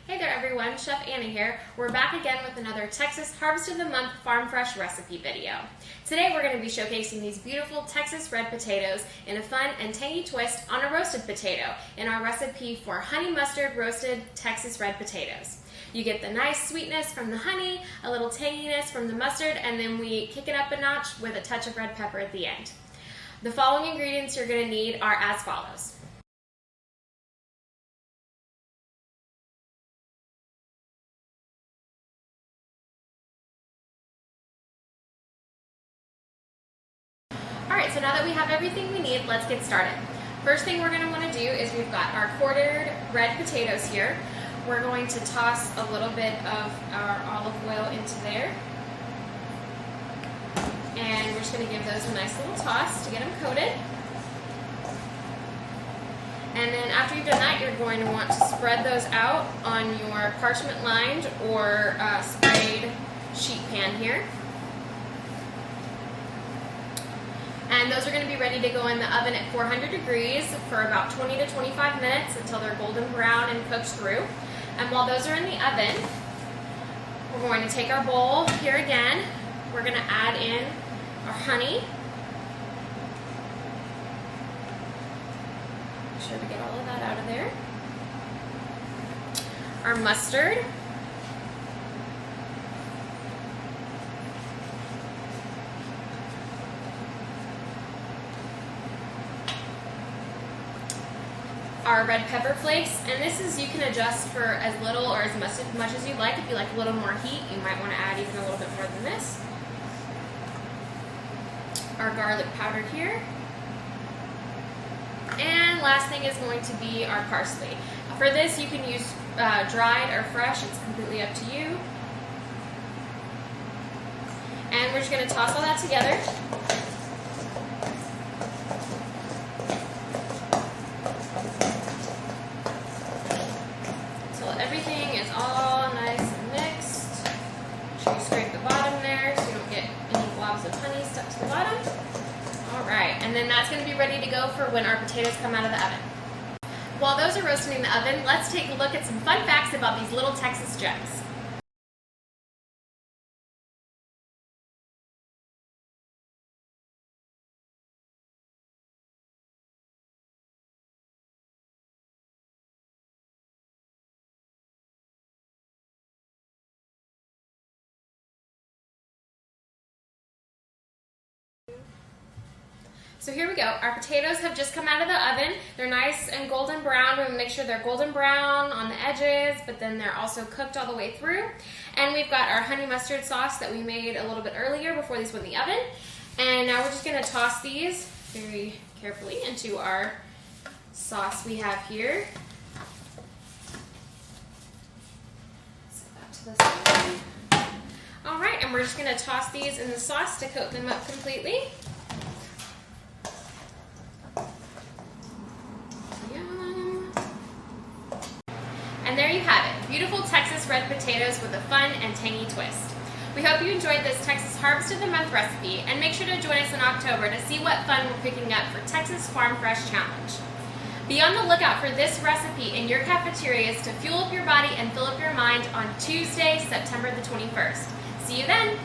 Hey there everyone, Chef Anna here. We're back again with another Texas Harvest of the Month Farm Fresh recipe video. Today we're going to be showcasing these beautiful Texas red potatoes in a fun and tangy twist on a roasted potato in our recipe for honey mustard roasted Texas red potatoes. You get the nice sweetness from the honey, a little tanginess from the mustard, and then we kick it up a notch with a touch of red pepper at the end. The following ingredients you're going to need are as follows. Alright, so now that we have everything we need, let's get started. First thing we're going to want to do is we've got our quartered red potatoes here. We're going to toss a little bit of our olive oil into there. And we're just going to give those a nice little toss to get them coated. And then after you've done that, you're going to want to spread those out on your parchment lined or sprayed sheet pan here. And those are going to be ready to go in the oven at 400 degrees for about 20 to 25 minutes until they're golden brown and cooked through. And while those are in the oven, we're going to take our bowl here again. We're going to add in our honey. Make sure to get all of that out of there. Our mustard. Our red pepper flakes, and this is, you can adjust for as little or as much as you like. If you like a little more heat, you might want to add even a little bit more than this. Our garlic powder here. And last thing is going to be our parsley. For this, you can use dried or fresh. It's completely up to you. And we're just going to toss all that together. Everything is all nice and mixed. Make sure you scrape the bottom there so you don't get any globs of honey stuck to the bottom. Alright, and then that's going to be ready to go for when our potatoes come out of the oven. While those are roasting in the oven, let's take a look at some fun facts about these little Texas gems. So here we go. Our potatoes have just come out of the oven. They're nice and golden brown. We're going to make sure they're golden brown on the edges, but then they're also cooked all the way through. And we've got our honey mustard sauce that we made a little bit earlier before these went in the oven. And now we're just going to toss these very carefully into our sauce we have here. Set that to the side. All right, and we're just going to toss these in the sauce to coat them up completely. And there you have it, beautiful Texas red potatoes with a fun and tangy twist. We hope you enjoyed this Texas Harvest of the Month recipe, and make sure to join us in October to see what fun we're cooking up for Texas Farm Fresh Challenge. Be on the lookout for this recipe in your cafeterias to fuel up your body and fill up your mind on Tuesday, September the 21st. See you then!